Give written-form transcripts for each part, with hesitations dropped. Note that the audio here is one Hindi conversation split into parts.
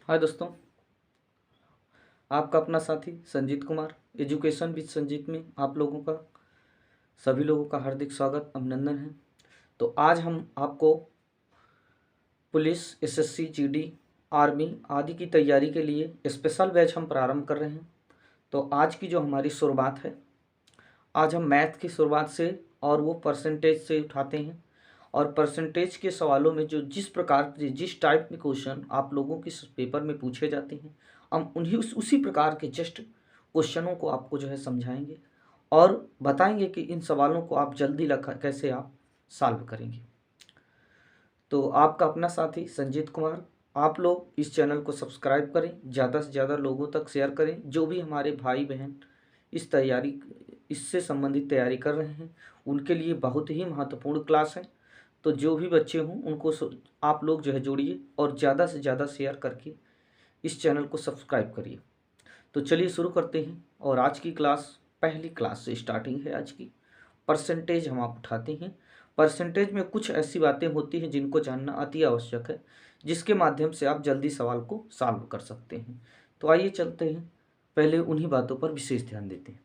हाय दोस्तों, आपका अपना साथी संजीत कुमार एजुकेशन विद संजीत में आप लोगों का सभी लोगों का हार्दिक स्वागत अभिनंदन है। तो आज हम आपको पुलिस, एसएससी, जीडी, आर्मी आदि की तैयारी के लिए स्पेशल बैच हम प्रारंभ कर रहे हैं। तो आज की जो हमारी शुरुआत है, आज हम मैथ की शुरुआत से और वो परसेंटेज से उठाते हैं। और परसेंटेज के सवालों में जो जिस प्रकार के जिस टाइप के क्वेश्चन आप लोगों के पेपर में पूछे जाते हैं, हम उन्हीं उसी प्रकार के जस्ट क्वेश्चनों को आपको जो है समझाएंगे और बताएंगे कि इन सवालों को आप जल्दी कैसे आप सॉल्व करेंगे। तो आपका अपना साथी संजीत कुमार, आप लोग इस चैनल को सब्सक्राइब करें, ज़्यादा से ज़्यादा लोगों तक शेयर करें। जो भी हमारे भाई बहन इससे संबंधित तैयारी कर रहे हैं, उनके लिए बहुत ही महत्वपूर्ण क्लास है। तो जो भी बच्चे हों उनको आप लोग जो है जोड़िए और ज़्यादा से ज़्यादा शेयर करके इस चैनल को सब्सक्राइब करिए। तो चलिए शुरू करते हैं। और आज की क्लास पहली क्लास से स्टार्टिंग है। आज की परसेंटेज हम आप उठाते हैं। परसेंटेज में कुछ ऐसी बातें होती हैं जिनको जानना अति आवश्यक है, जिसके माध्यम से आप जल्दी सवाल को सॉल्व कर सकते हैं। तो आइए चलते हैं, पहले उन्हीं बातों पर विशेष ध्यान देते हैं।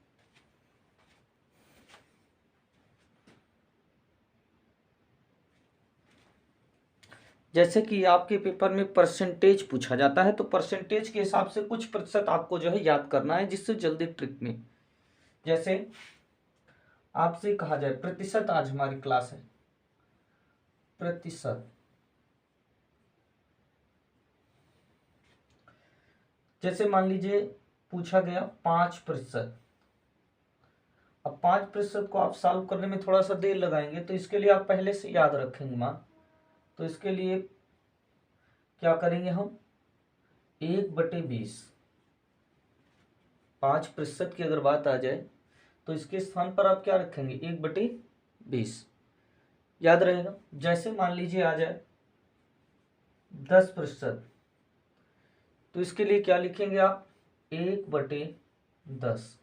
जैसे कि आपके पेपर में परसेंटेज पूछा जाता है, तो परसेंटेज के हिसाब से कुछ प्रतिशत आपको जो है याद करना है, जिससे जल्दी ट्रिक में जैसे आपसे कहा जाए प्रतिशत, आज हमारी क्लास है प्रतिशत। जैसे मान लीजिए पूछा गया 5%। अब 5% को आप सॉल्व करने में थोड़ा सा देर लगाएंगे, तो इसके लिए आप पहले से याद रखेंगे मान। तो इसके लिए क्या करेंगे हम, 1/20। 5% की अगर बात आ जाए तो इसके स्थान पर आप क्या रखेंगे, 1/20 याद रहेगा। जैसे मान लीजिए आ जाए 10%, तो इसके लिए क्या लिखेंगे आप, 1/10।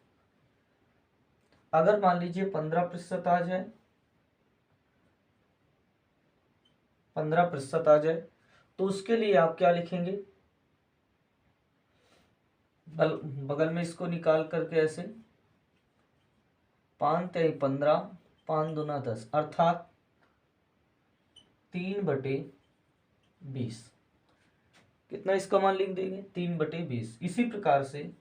अगर मान लीजिए 15% आ जाए, 15% आ जाए, तो उसके लिए आप क्या लिखेंगे, बगल में इसको निकाल करके ऐसे 5×3=15, 5×2=10, अर्थात 3/20। कितना इसका मान लिख देंगे, 3/20। इसी प्रकार से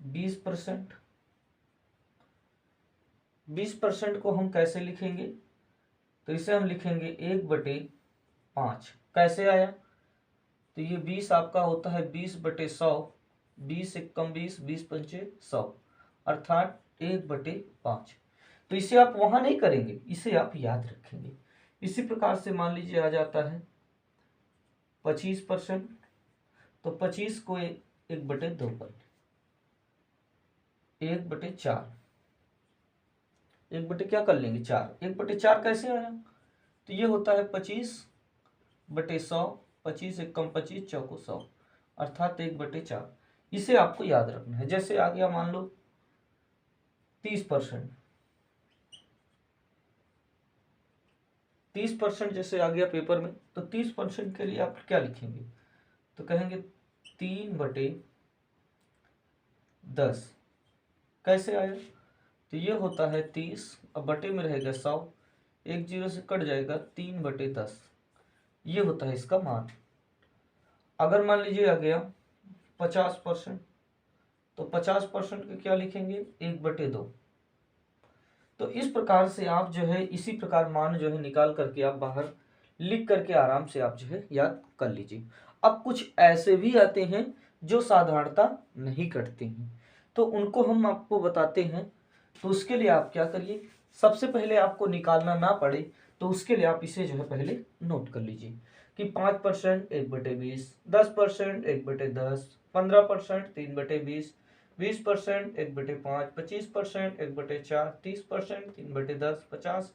20%, 20% को हम कैसे लिखेंगे, तो इसे हम लिखेंगे 1/5। कैसे आया, तो ये 20 आपका होता है 20/100, 20×1=20, 20×5=100, अर्थात 1/5। तो इसे आप वहां नहीं करेंगे, इसे आप याद रखेंगे। इसी प्रकार से मान लीजिए आ जाता है 25%, तो 25 को 1/2 पर 1/4, 1 क्या कर लेंगे, 4। 1/4 कैसे आया, तो ये होता है 25/100, 25×1=25, 4×100, अर्थात 1/4। इसे आपको याद रखना है। जैसे आ गया मान लो 30%, 30% जैसे आ गया पेपर में, तो 30% के लिए आप क्या लिखेंगे, तो कहेंगे 3/10। कैसे आया, तो ये होता है 30, अब बटे में रहेगा 100, 1 0 से कट जाएगा, 3/10। ये होता है इसका मान। अगर मान लीजिए आ गया 50%, तो 50% के क्या लिखेंगे, 1/2। तो इस प्रकार से आप जो है इसी प्रकार मान जो है निकाल करके आप बाहर लिख करके आराम से आप जो है याद कर लीजिए। अब कुछ ऐसे भी आते हैं जो साधारणता नहीं करते हैं, तो उनको हम आपको बताते हैं। तो उसके लिए आप क्या करिए, सबसे पहले आपको निकालना ना पड़े, तो उसके लिए आप इसे जो है पहले नोट कर लीजिए कि 5% 1/20, 10% 1/10, 15% 3/20, 20% 1/5, 25% 1/4, 30% 3/10,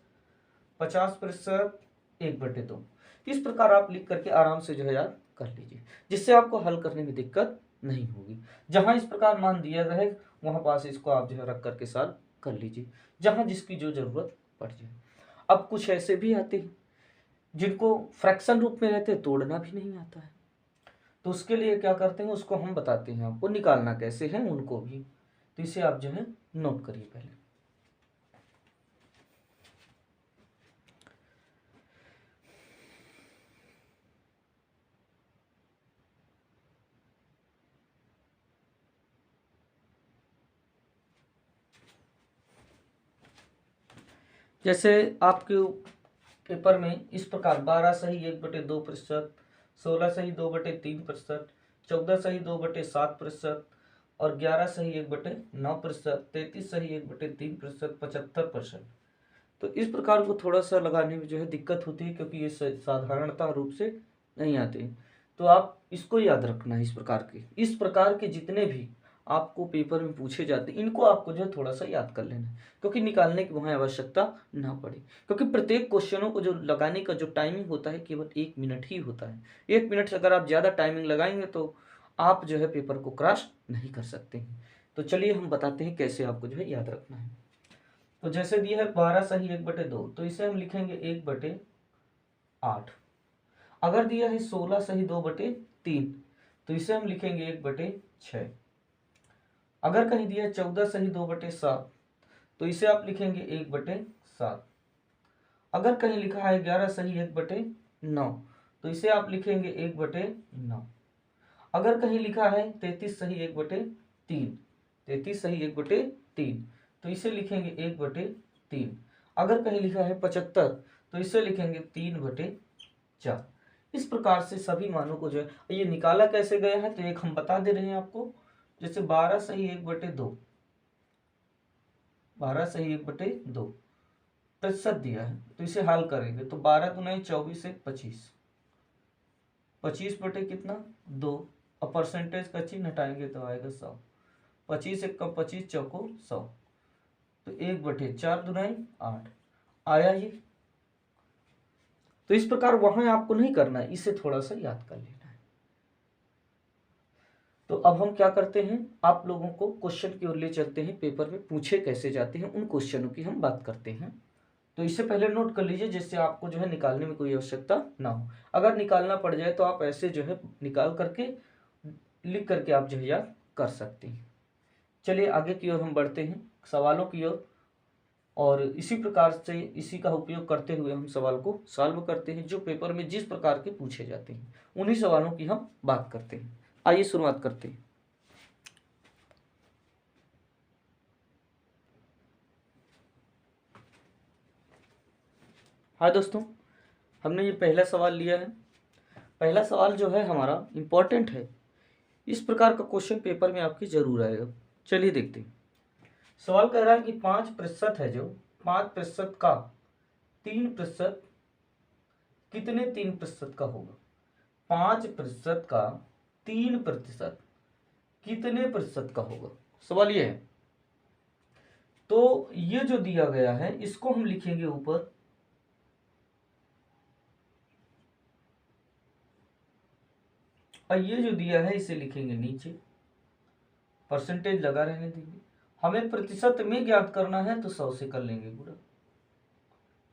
50% 1/2। इस प्रकार आप लिख करके आराम से जो है याद कर लीजिए, जिससे आपको हल करने में दिक्कत नहीं होगी। जहां इस प्रकार मान दिया रहे वहां पास इसको आप जो है रख करके सॉल्व कर लीजिए, जहां जिसकी जो जरूरत पड़ जाए। अब कुछ ऐसे भी आते हैं जिनको फ्रैक्शन रूप में रहते तोड़ना भी नहीं आता है, तो उसके लिए क्या करते हैं, उसको हम बताते हैं आपको, निकालना कैसे है उनको भी। तो इसे आप जो है नोट करिए पहले। जैसे आपके पेपर में इस प्रकार 12 सही 1/2%, 16 सही 2/3%, 14 सही 2/7% और 11 सही 1/9%, 33 सही 1/3%, 75%। तो इस प्रकार को थोड़ा सा लगाने में जो है दिक्कत होती है, क्योंकि ये साधारणता रूप से नहीं आते। तो आप इसको याद रखना है, इस प्रकार के जितने भी आपको पेपर में पूछे जाते हैं इनको आपको जो है थोड़ा सा याद कर लेना है, क्योंकि निकालने की वहाँ आवश्यकता ना पड़े। क्योंकि प्रत्येक क्वेश्चनों को जो लगाने का जो टाइमिंग होता है केवल 1 मिनट ही होता है। 1 मिनट से अगर आप ज़्यादा टाइमिंग लगाएंगे तो आप जो है पेपर को क्रॉस नहीं कर सकते हैं। तो चलिए हम बताते हैं कैसे आपको जो है याद रखना है। तो जैसे दिया है 12 सही 1/2, तो इसे हम लिखेंगे 1/8। अगर दिया है 16 सही 2/3, तो इसे हम लिखेंगे 1/6। अगर कहीं दिया है 14 सही 2/7, तो इसे आप लिखेंगे 1/7। अगर कहीं लिखा है 11 सही 1/9, तो इसे आप लिखेंगे 1/9। अगर कहीं लिखा है 33 सही 1/3, 33 सही 1/3, तो इसे लिखेंगे 1/3। अगर कहीं लिखा है 75, तो इसे लिखेंगे 3/4। इस प्रकार से सभी मानों को जो है ये निकाला कैसे गया है, तो एक हम बता दे रहे हैं आपको। जैसे 12 सही 1/2, 12 सही 1/2 प्रतिशत दिया है, तो इसे हल करेंगे तो 12 दूना 24 1 25, 25 बटे कितना 2, और परसेंटेज का चिन्ह हटाएंगे तो आएगा 100। 25 1 का 25 चौको 100, तो 1/4 दुनाई 8 आया ये। तो इस प्रकार वहां आपको नहीं करना है, इसे थोड़ा सा याद कर लेना है। तो अब हम क्या करते हैं, आप लोगों को क्वेश्चन की ओर ले चलते हैं, पेपर में पूछे कैसे जाते हैं उन क्वेश्चनों की हम बात करते हैं। तो इसे पहले नोट कर लीजिए, जिससे आपको जो है निकालने में कोई आवश्यकता ना हो। अगर निकालना पड़ जाए तो आप ऐसे जो है निकाल करके लिख करके आप जो है याद कर सकते हैं। चलिए आगे की ओर हम बढ़ते हैं, सवालों की ओर, और इसी प्रकार से इसी का उपयोग करते हुए हम सवाल को सॉल्व करते हैं, जो पेपर में जिस प्रकार के पूछे जाते हैं उन्हीं सवालों की हम बात करते हैं। आइए शुरुआत करते हैं। हाँ दोस्तों, हमने ये पहला सवाल लिया है। पहला सवाल जो है हमारा इम्पोर्टेंट है, इस प्रकार का क्वेश्चन पेपर में आपके जरूर आएगा। चलिए देखते हैं। सवाल कह रहा है कि 5% है, जो 5% का 3% कितने 3% का होगा। 5% का 3% कितने प्रतिशत का होगा, सवाल ये है। तो ये जो दिया गया है इसको हम लिखेंगे ऊपर, और ये जो दिया है इसे लिखेंगे नीचे, परसेंटेज लगा रहने देंगे। हमें प्रतिशत में ज्ञात करना है तो 100 से कर लेंगे गुणा।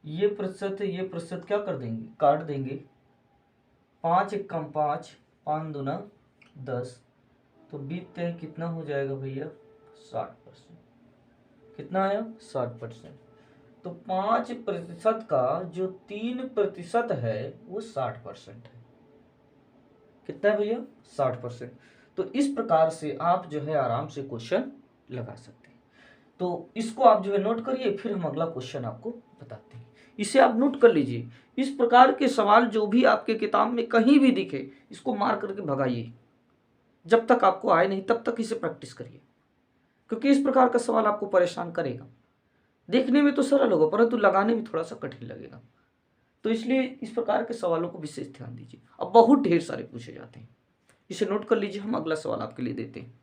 ये प्रतिशत है, ये प्रतिशत क्या कर देंगे, काट देंगे। 5 1 कम 5, 5 दूना 10, तो बीतते हैं कितना हो जाएगा भैया 60%। कितना आया 60%। तो 5% का जो 3% है वो 60% है। कितना है भैया 60%। तो इस प्रकार से आप जो है आराम से क्वेश्चन लगा सकते हैं। तो इसको आप जो है नोट करिए, फिर हम अगला क्वेश्चन आपको बताते हैं। इसे आप नोट कर लीजिए। इस प्रकार के सवाल जो भी आपके किताब में कहीं भी दिखे इसको मार करके भगाइए। जब तक आपको आए नहीं तब तक इसे प्रैक्टिस करिए, क्योंकि इस प्रकार का सवाल आपको परेशान करेगा। देखने में तो सरल होगा परंतु लगाने में थोड़ा सा कठिन लगेगा। तो इसलिए इस प्रकार के सवालों को विशेष ध्यान दीजिए। अब बहुत ढेर सारे पूछे जाते हैं, इसे नोट कर लीजिए। हम अगला सवाल आपके लिए देते हैं।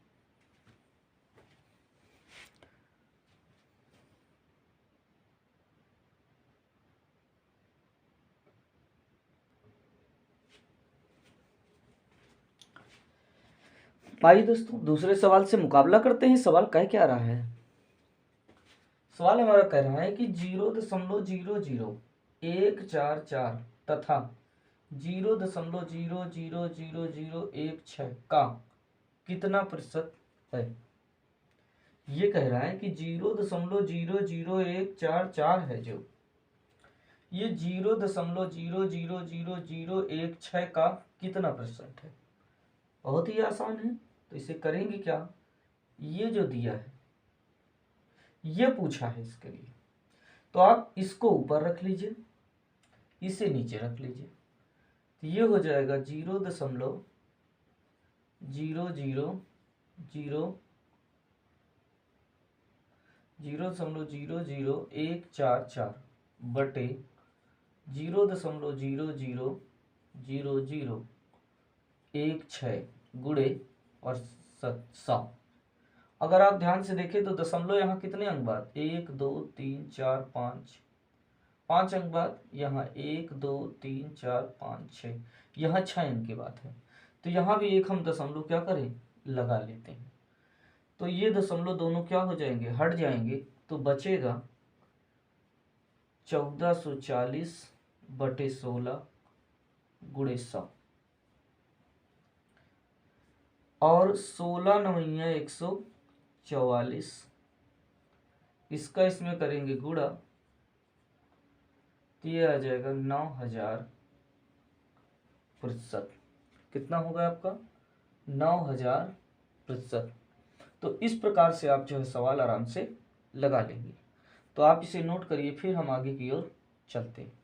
आइए दोस्तों दूसरे सवाल से मुकाबला करते हैं। सवाल कह क्या रहा है, सवाल हमारा कह रहा है कि 0.00144 तथा 0.0000016 का कितना प्रतिशत है। ये कह रहा है कि 0.00144 है जो, ये 0.0000016 का कितना प्रतिशत है। बहुत ही आसान है। तो इसे करेंगे क्या, ये जो दिया है ये पूछा है इसके लिए, तो आप इसको ऊपर रख लीजिए, इसे नीचे रख लीजिए, तो ये हो जाएगा 0.0000144 बटे 0.0000016 गुणे और 100। अगर आप ध्यान से देखें तो दशमलव यहाँ कितने अंक बाद, 1 2 3 4 5, 5 अंक बाद यहाँ 1 2 3 4 5 6, यहाँ 6 अंक की बात है। तो यहाँ भी एक हम दशमलव क्या करें, लगा लेते हैं। तो ये दशमलव दोनों क्या हो जाएंगे, हट जाएंगे, तो बचेगा 1440 बटे 16 गुणे 100 और 16 9 144, इसका इसमें करेंगे गुणा, तो ये आ जाएगा 9000 प्रतिशत। कितना होगा आपका, 9000 प्रतिशत। तो इस प्रकार से आप जो है सवाल आराम से लगा लेंगे। तो आप इसे नोट करिए, फिर हम आगे की ओर चलते हैं।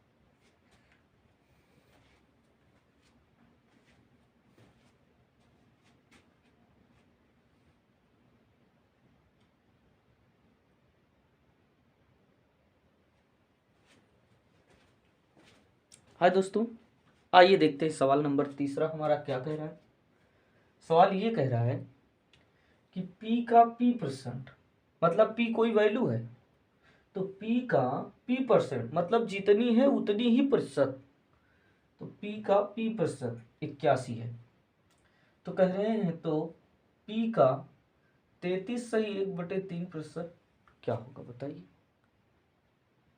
हाय दोस्तों, आइए देखते हैं सवाल नंबर तीसरा हमारा क्या कह रहा है। सवाल ये कह रहा है कि P का P%, मतलब P कोई वैल्यू है, तो P का P% मतलब जितनी है उतनी ही प्रतिशत, तो P का P% 81 है। तो कह रहे हैं तो P का 33.1/3% क्या होगा बताइए।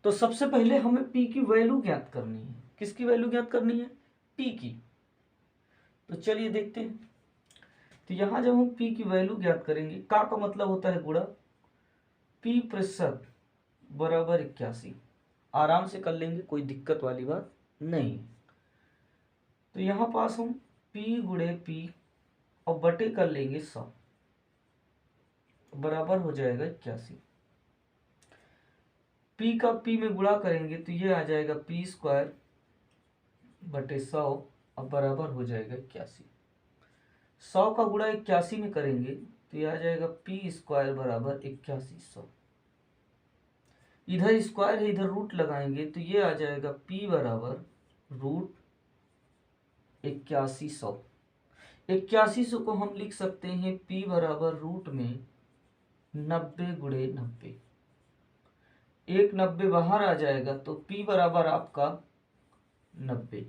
तो सबसे पहले हमें P की वैल्यू ज्ञात करनी है। किसकी वैल्यू ज्ञात करनी है, P की। तो चलिए देखते हैं। तो यहां जब हम P की वैल्यू ज्ञात करेंगे, का मतलब होता है गुणा, P% बराबर 81, आराम से कर लेंगे, कोई दिक्कत वाली बात नहीं। तो यहां पास हम P गुणे P और बटे कर लेंगे 100, बराबर हो जाएगा 81। P का P में गुणा करेंगे तो ये आ जाएगा P² बटे 100 और बराबर हो जाएगा 81। 100 का गुणा 81 में करेंगे तो ये आ जाएगा P² बराबर 8100। इधर स्क्वायर है, इधर रूट लगाएंगे तो ये आ जाएगा P बराबर रूट 8100। 8100 को हम लिख सकते हैं P बराबर रूट में 90 गुणे 90। एक 90 बाहर आ जाएगा तो P बराबर आपका 90।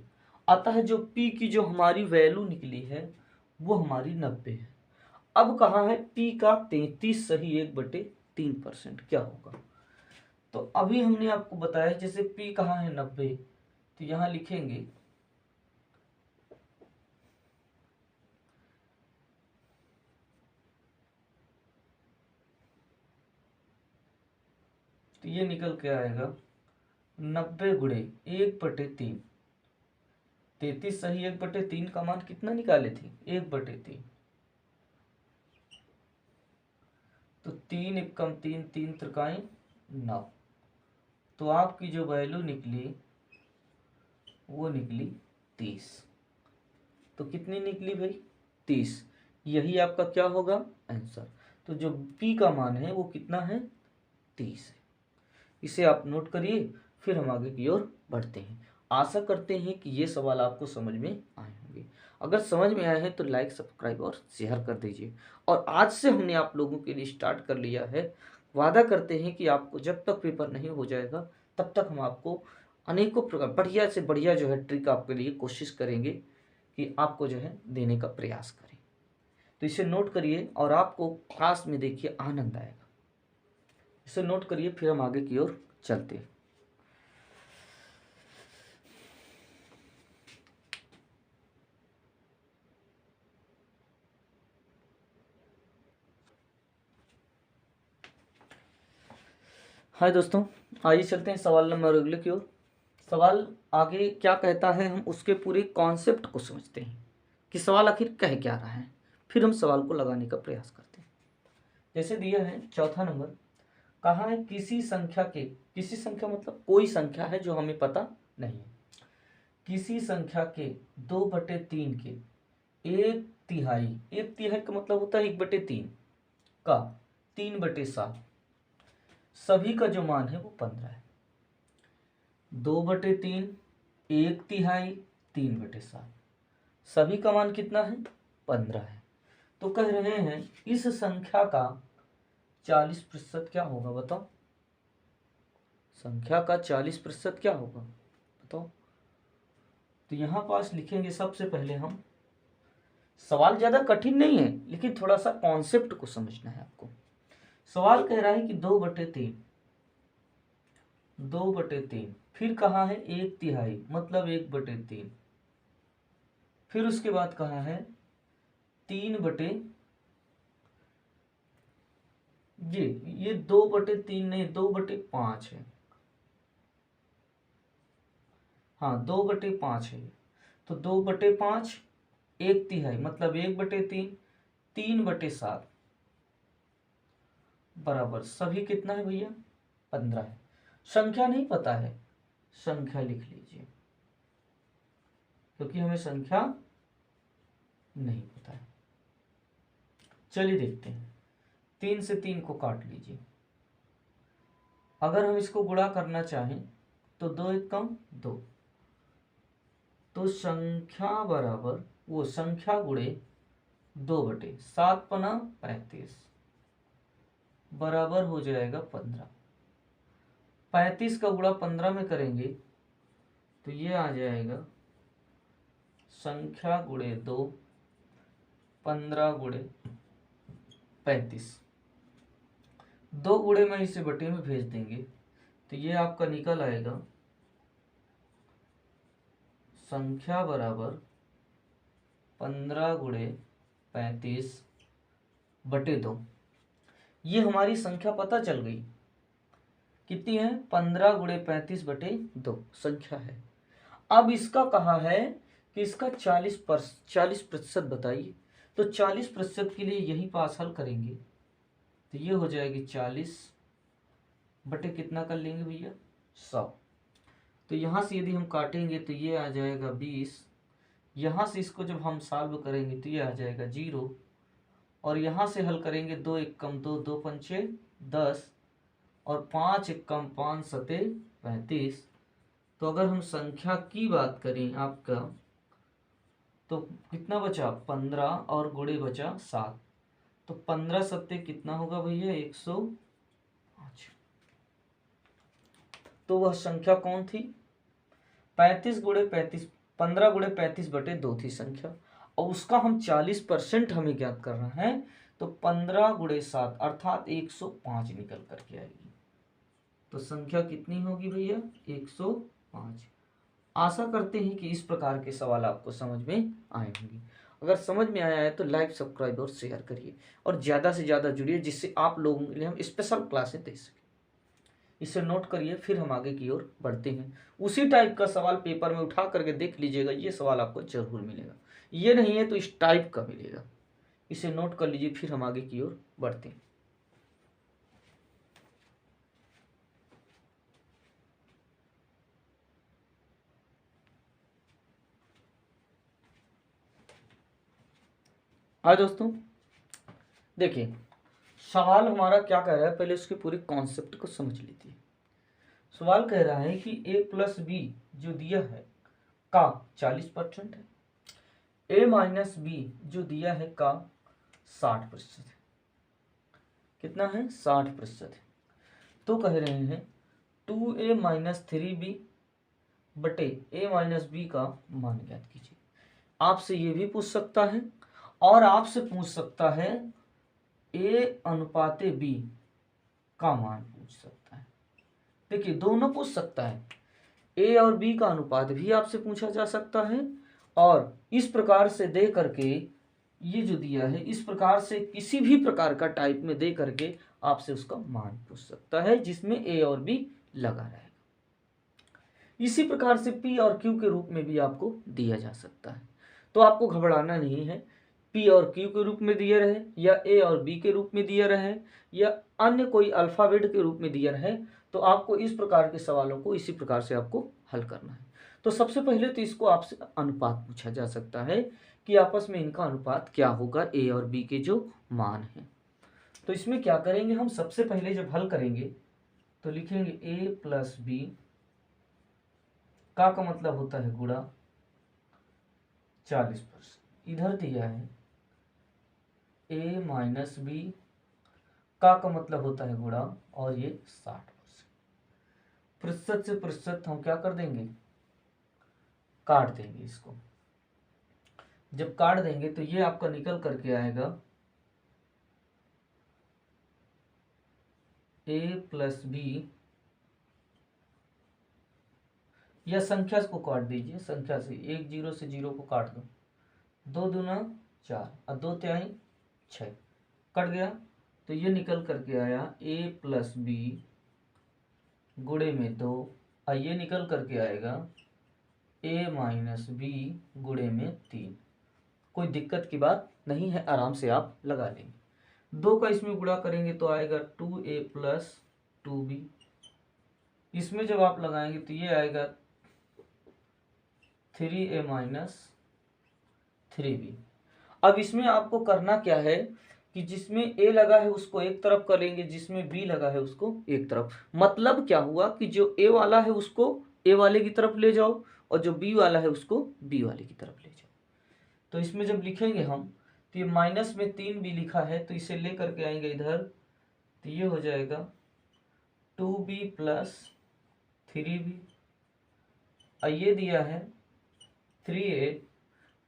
अतः जो P की जो हमारी वैल्यू निकली है वो हमारी 90 है। अब कहाँ है P का 33.1/3% क्या होगा। तो अभी हमने आपको बताया जैसे P कहाँ है 90, तो यहां लिखेंगे तो ये निकल के आएगा 90 गुणे 1/3। 33.1/3 का मान कितना निकाले थे, 1/3। तो 3 एकम 3, 3 त्रिकाई 9। तो आपकी जो वैल्यू निकली वो निकली 30। तो कितनी निकली भाई, 30। यही आपका क्या होगा आंसर। तो जो P का मान है वो कितना है, 30 है। इसे आप नोट करिए, फिर हम आगे की ओर बढ़ते हैं। आशा करते हैं कि ये सवाल आपको समझ में आए होंगे। अगर समझ में आए हैं तो लाइक, सब्सक्राइब और शेयर कर दीजिए। और आज से हमने आप लोगों के लिए स्टार्ट कर लिया है। वादा करते हैं कि आपको जब तक पेपर नहीं हो जाएगा तब तक हम आपको अनेकों प्रकार बढ़िया से बढ़िया जो है ट्रिक आपके लिए कोशिश करेंगे कि आपको जो है देने का प्रयास करें। तो इसे नोट करिए और आपको क्लास में देखिए आनंद आएगा। इसे नोट करिए, फिर हम आगे की ओर चलते हैं। हाय दोस्तों, आइए चलते हैं सवाल नंबर अगले की ओर। सवाल आगे क्या कहता है, हम उसके पूरे कॉन्सेप्ट को समझते हैं कि सवाल आखिर कह क्या रहा है, फिर हम सवाल को लगाने का प्रयास करते हैं। जैसे दिया है चौथा नंबर, कहा है किसी संख्या मतलब कोई संख्या है जो हमें पता नहीं है, किसी संख्या के 2/3 के 1/3, 1/3 का मतलब होता है 1/3 का 3/7, सभी का जो मान है वो 15 है। 2/3, 1/3, 3/7, सभी का मान कितना है? 15 है। तो कह रहे हैं इस संख्या का 40% क्या होगा, बताओ। संख्या का 40% क्या होगा बताओ। तो यहां पास लिखेंगे सबसे पहले हम, सवाल ज्यादा कठिन नहीं है लेकिन थोड़ा सा कॉन्सेप्ट को समझना है आपको। सवाल कह रहा है कि 2/3, फिर कहा है 1/3 मतलब 1/3, फिर उसके बाद कहा है 3/, ये 2/3 नहीं 2/5 है। हाँ 2/5 है। तो 2/5, 1/3 मतलब 1/3, 3/7 बराबर सभी कितना है भैया? 15 है। संख्या नहीं पता है, संख्या लिख लीजिए क्योंकि हमें संख्या नहीं पता है। चलिए देखते हैं, 3 से 3 को काट लीजिए। अगर हम इसको गुणा करना चाहें तो 2 1 कम 2, तो संख्या बराबर वो संख्या गुणे 2/7×35 बराबर हो जाएगा 15। 35 का गुणा 15 में करेंगे तो ये आ जाएगा संख्या गुणे 2, 15×35। 2 गुणे में इसे बटे में भेज देंगे तो ये आपका निकल आएगा संख्या बराबर 15×35/2। ये हमारी संख्या पता चल गई, कितनी है? 15×35/2 संख्या है। अब इसका कहा है कि इसका 40% बताइए। तो 40% के लिए यही पास हल करेंगे तो ये हो जाएगी 40 बटे कितना कर लेंगे भैया? 100। तो यहाँ से यदि हम काटेंगे तो ये आ जाएगा 20। यहाँ से इसको जब हम सॉल्व करेंगे तो ये आ जाएगा 0, और यहाँ से हल करेंगे 2 1 कम 2, 2 पंचे 10, और 5 1 कम 5 सते 35। तो अगर हम संख्या की बात करें आपका तो कितना बचा? 15 और गुणे बचा 7। तो 15 सत्ते कितना होगा भैया? 105। तो वह संख्या कौन थी? 35×35, 15×35/2 थी संख्या, और उसका हम 40% हमें ज्ञात करना है। तो 15×7 अर्थात 105 निकल करके आएगी। तो संख्या कितनी होगी भैया? 105। आशा करते हैं कि इस प्रकार के सवाल आपको समझ में आए होंगे। अगर समझ में आया है तो लाइक, सब्सक्राइब और शेयर करिए, और ज़्यादा से ज़्यादा जुड़िए जिससे आप लोगों के लिए हम स्पेशल क्लासें दे सकें। इसे नोट करिए, फिर हम आगे की ओर बढ़ते हैं। उसी टाइप का सवाल पेपर में उठा करके देख लीजिएगा, ये सवाल आपको जरूर मिलेगा। ये नहीं है तो इस टाइप का मिलेगा। इसे नोट कर लीजिए, फिर हम आगे की ओर बढ़ते हैं। हाँ दोस्तों, देखिए सवाल हमारा क्या कह रहा है, पहले उसके पूरे कॉन्सेप्ट को समझ लीजिए। सवाल कह रहा है कि a+b जो दिया है का 40% है, a-b जो दिया है का 60% है। कितना है? 60% है। तो कह रहे हैं 2a-3b बटे a-b का मान ज्ञात कीजिए। आपसे ये भी पूछ सकता है और आपसे पूछ सकता है a/b का मान पूछ सकता है। देखिए दोनों पूछ सकता है, a और b का अनुपात भी आपसे पूछा जा सकता है, और इस प्रकार से दे करके ये जो दिया है इस प्रकार से किसी भी प्रकार का टाइप में दे करके आपसे उसका मान पूछ सकता है जिसमें ए और बी लगा रहेगा। इसी प्रकार से पी और क्यू के रूप में भी आपको दिया जा सकता है। तो आपको घबराना नहीं है, पी और क्यू के रूप में दिए रहे या ए और बी के रूप में दिए रहे या अन्य कोई अल्फाबेट के रूप में दिए रहे, तो आपको इस प्रकार के सवालों को इसी प्रकार से आपको हल करना है। तो सबसे पहले तो इसको आपसे अनुपात पूछा जा सकता है कि आपस में इनका अनुपात क्या होगा, ए और बी के जो मान हैं। तो इसमें क्या करेंगे हम, सबसे पहले जब हल करेंगे तो लिखेंगे ए प्लस बी का मतलब होता है गुणा 40%। इधर दिया है ए माइनस बी का मतलब होता है गुणा और ये 60%। प्रतिशत से प्रतिशत हम क्या कर देंगे, काट देंगे इसको। जब काट देंगे तो ये आपका निकल करके आएगा ए प्लस बी, या संख्या को काट दीजिए, संख्या से एक जीरो से जीरो को काट दो, 2 दूना 4 और 2 तिहाई 6 कट गया। तो ये निकल करके आया ए प्लस बी गुणे में 2 और ये निकल करके आएगा ए माइनस बी गुणे में 3। कोई दिक्कत की बात नहीं है, आराम से आप लगा लेंगे। 2 का इसमें गुणा करेंगे तो आएगा 2a प्लस 2b। इसमें जब आप लगाएंगे तो ये आएगा 3a माइनस 3b। अब इसमें आपको करना क्या है कि जिसमें a लगा है उसको एक तरफ करेंगे, जिसमें b लगा है उसको एक तरफ। मतलब क्या हुआ कि जो a वाला है उसको a वाले की तरफ ले जाओ और जो b वाला है उसको b वाले की तरफ ले जाओ। तो इसमें जब लिखेंगे हम तो ये माइनस में 3b लिखा है तो इसे ले करके आएंगे इधर, तो ये हो जाएगा 2b प्लस 3b। और ये दिया है 3a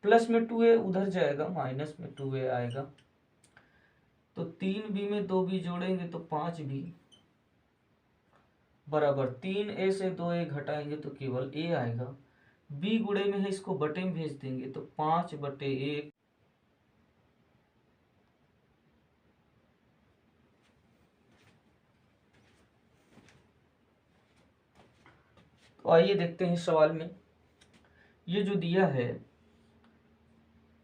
प्लस में 2a उधर जाएगा, माइनस में 2a आएगा। तो 3b में 2b जोड़ेंगे तो 5b बराबर 3a से 2a घटाएंगे तो केवल a आएगा। b गुणे में है, इसको बटे में भेज देंगे तो 5/1। तो आइए देखते हैं सवाल में ये जो दिया है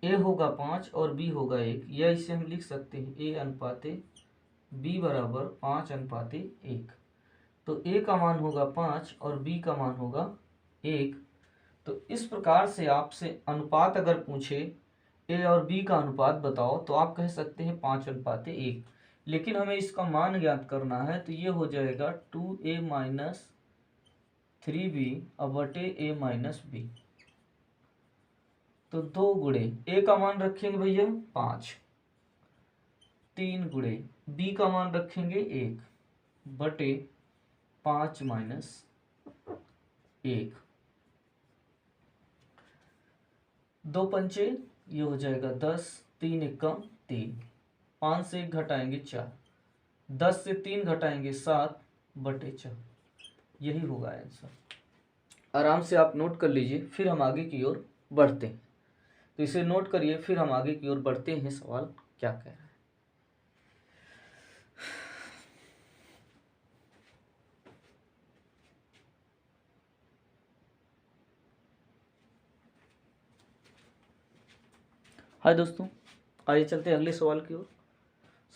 a होगा 5 और b होगा 1, या इसे हम लिख सकते हैं a अनुपाते b बराबर 5/1। तो a का मान होगा 5 और b का मान होगा 1। तो इस प्रकार से आपसे अनुपात अगर पूछे a और b का अनुपात बताओ तो आप कह सकते हैं 5/1, लेकिन हमें इसका मान ज्ञात करना है तो ये हो जाएगा 2a माइनस 3b बटे a माइनस b। तो 2 गुणे a का मान रखेंगे भैया 5, 3 गुणे b का मान रखेंगे 1 बटे 5 माइनस 1। 2 पंचे ये हो जाएगा 10, 3 एकम 3, 5 से 1 घटाएंगे 4, 10 से 3 घटाएंगे 7 बटे 4। यही होगा आंसर। आराम से आप नोट कर लीजिए, फिर हम आगे की ओर बढ़ते हैं। तो इसे नोट करिए, फिर हम आगे की ओर बढ़ते हैं। सवाल क्या कह रहा है, हाय दोस्तों, आइए चलते हैं अगले सवाल की ओर।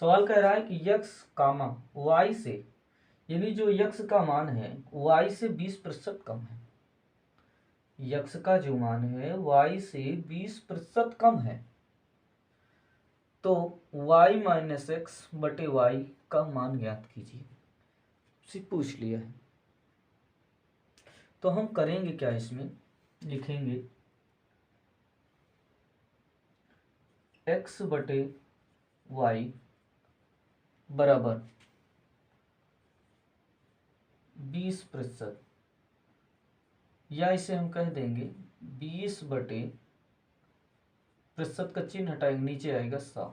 सवाल कह रहा है कि यक्स कामा वाई से, यानी जो यक्स का मान है वाई से 20% कम है। यक्स का जो मान है वाई से 20% कम है, तो y माइनस एक्स बटे वाई का मान ज्ञात कीजिए। उसे पूछ लिया है तो हम करेंगे क्या, इसमें लिखेंगे x बटे वाई बराबर 20%, या इसे हम कह देंगे 20 बटे प्रतिशत का चिन्ह हटाएंगे, नीचे आएगा 100।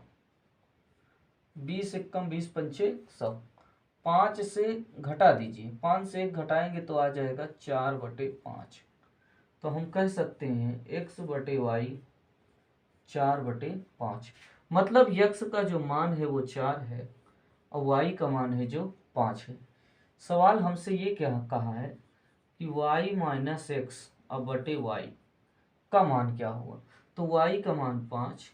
20 एकम 20 पंचे 100। 5 से घटा दीजिए, 5 से 1 घटाएंगे तो आ जाएगा 4/5। तो हम कह सकते हैं x बटे वाई 4/5। मतलब यक्स का जो मान है वो 4 है और y का मान है जो 5 है। सवाल हमसे ये क्या कहा है कि y माइनस एक्स अब बटे y का मान क्या होगा। तो y का मान 5,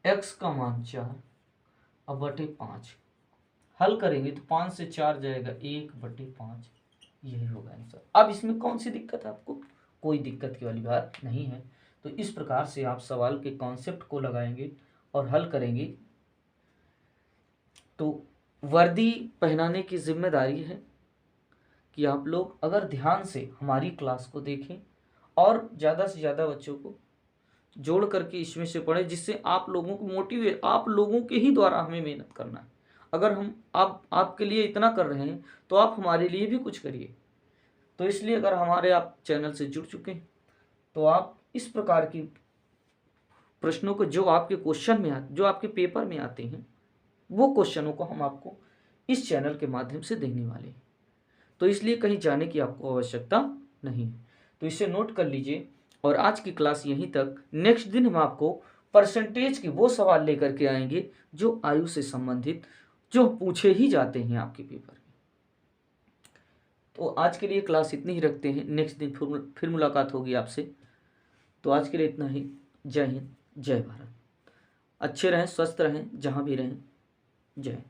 x का मान 4 अब बटे 5। हल करेंगे तो 5 से 4 जाएगा 1/5, यही होगा आंसर। अब इसमें कौन सी दिक्कत है आपको? कोई दिक्कत की वाली बात नहीं है। तो इस प्रकार से आप सवाल के कॉन्सेप्ट को लगाएंगे और हल करेंगे। तो वर्दी पहनाने की जिम्मेदारी है कि आप लोग अगर ध्यान से हमारी क्लास को देखें और ज़्यादा से ज़्यादा बच्चों को जोड़ करके इसमें से पढ़ें, जिससे आप लोगों को मोटिवेट, आप लोगों के ही द्वारा हमें मेहनत करना है। अगर हम आपके लिए इतना कर रहे हैं तो आप हमारे लिए भी कुछ करिए। तो इसलिए अगर हमारे आप चैनल से जुड़ चुके हैं तो आप इस प्रकार की प्रश्नों को जो आपके क्वेश्चन में जो आपके पेपर में आते हैं वो क्वेश्चनों को हम आपको इस चैनल के माध्यम से देने वाले हैं। तो इसलिए कहीं जाने की आपको आवश्यकता नहीं है। तो इसे नोट कर लीजिए और आज की क्लास यहीं तक। नेक्स्ट दिन हम आपको परसेंटेज के वो सवाल लेकर के आएंगे जो आयु से संबंधित, जो पूछे ही जाते हैं आपके पेपर में। तो आज के लिए क्लास इतनी ही रखते हैं। नेक्स्ट दिन फिर मुलाकात होगी आपसे। तो आज के लिए इतना ही। जय हिंद, जय भारत। अच्छे रहें, स्वस्थ रहें, जहाँ भी रहें। जय।